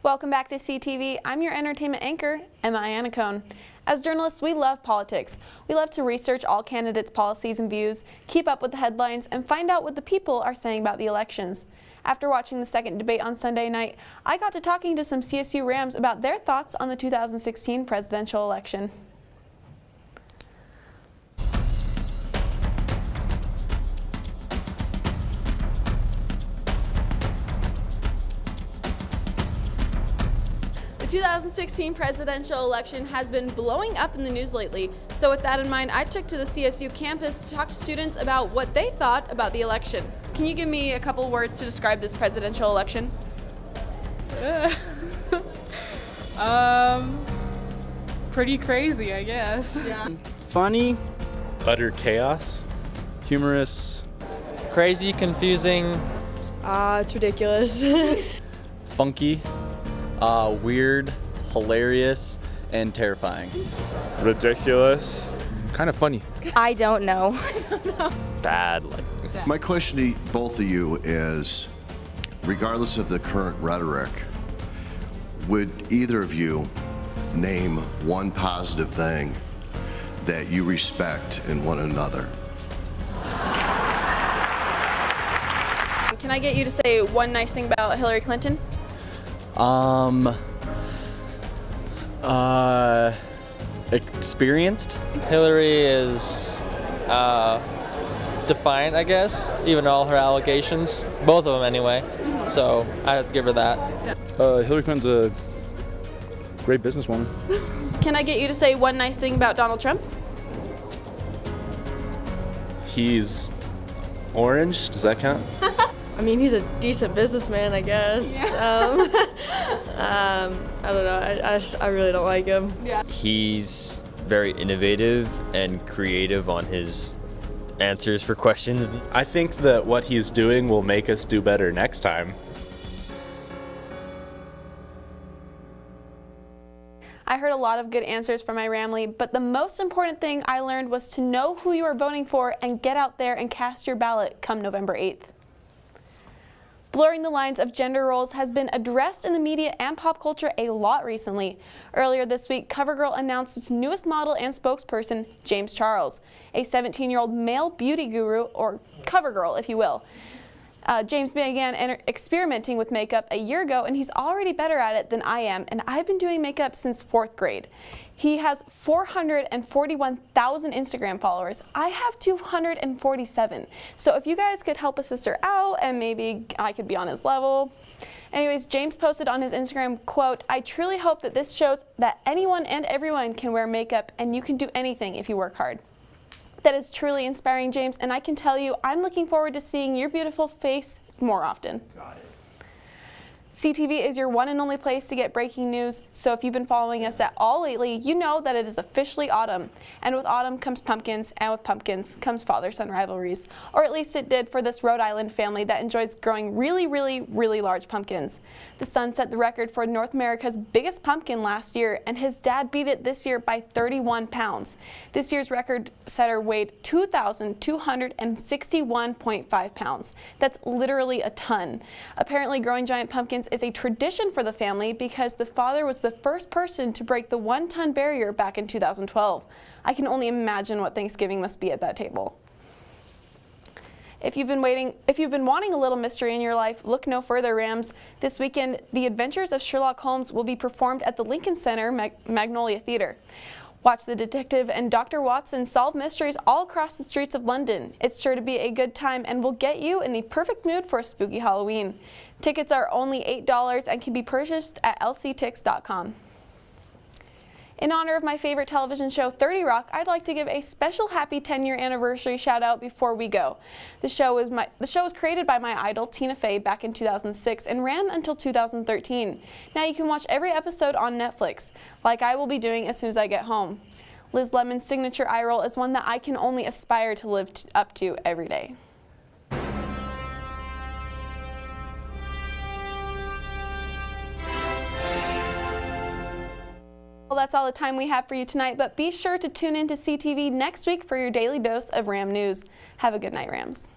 Welcome back to CTV. I'm your entertainment anchor, Iannacone. As journalists, we love politics. We love to research all candidates' policies and views, keep up with the headlines, and find out what the people are saying about the elections. After watching the second debate on Sunday night, I got to talking to some CSU Rams about their thoughts on the 2016 presidential election. The 2016 presidential election has been blowing up in the news lately, so with that in mind, I took to the CSU campus to talk to students about what they thought about the election. Can you give me a couple words to describe this presidential election? Pretty crazy, I guess. Yeah. Funny, utter chaos, humorous, crazy, confusing. It's ridiculous. funky, weird, hilarious, and terrifying. Ridiculous. Kind of funny. I don't know. Bad. My question to both of you is, regardless of the current rhetoric, would either of you name one positive thing that you respect in one another? Can I get you to say one nice thing about Hillary Clinton? Experienced. Hillary is defiant, I guess, even all her allegations. Both of them, anyway. So I have to give her that. Hillary Clinton's a great businesswoman. Can I get you to say one nice thing about Donald Trump? He's orange. Does that count? I mean, he's a decent businessman, I guess. Yeah. I don't know. I really don't like him. Yeah. He's very innovative and creative on his answers for questions. I think that what he's doing will make us do better next time. I heard a lot of good answers from my Ramley, but the most important thing I learned was to know who you are voting for and get out there and cast your ballot come November 8th. Blurring the lines of gender roles has been addressed in the media and pop culture a lot recently. Earlier this week, CoverGirl announced its newest model and spokesperson, James Charles, a 17-year-old male beauty guru, or CoverGirl, if you will. James began experimenting with makeup a year ago, and he's already better at it than I am, and I've been doing makeup since 4th grade. He has 441,000 Instagram followers. I have 247. So if you guys could help a sister out and maybe I could be on his level. Anyways, James posted on his Instagram, quote, "I truly hope that this shows that anyone and everyone can wear makeup and you can do anything if you work hard." That is truly inspiring, James, and I can tell you I'm looking forward to seeing your beautiful face more often. Got it. CTV is your one and only place to get breaking news, so if you've been following us at all lately, you know that it is officially autumn. And with autumn comes pumpkins, and with pumpkins comes father-son rivalries. Or at least it did for this Rhode Island family that enjoys growing really, really, really large pumpkins. The son set the record for North America's biggest pumpkin last year, and his dad beat it this year by 31 pounds. This year's record setter weighed 2,261.5 pounds. That's literally a ton. Apparently, growing giant pumpkins is a tradition for the family because the father was the first person to break the 1-ton barrier back in 2012. I can only imagine what Thanksgiving must be at that table. If you've been wanting a little mystery in your life, look no further, Rams. This weekend, The Adventures of Sherlock Holmes will be performed at the Lincoln Center Magnolia Theatre. Watch the detective and Dr. Watson solve mysteries all across the streets of London. It's sure to be a good time and will get you in the perfect mood for a spooky Halloween. Tickets are only $8 and can be purchased at lctix.com. In honor of my favorite television show, 30 Rock, I'd like to give a special happy 10-year anniversary shout out before we go. The show was created by my idol, Tina Fey, back in 2006 and ran until 2013. Now you can watch every episode on Netflix, like I will be doing as soon as I get home. Liz Lemon's signature eye roll is one that I can only aspire to live up to every day. Well, that's all the time we have for you tonight, but be sure to tune in to CTV next week for your daily dose of Ram news. Have a good night, Rams.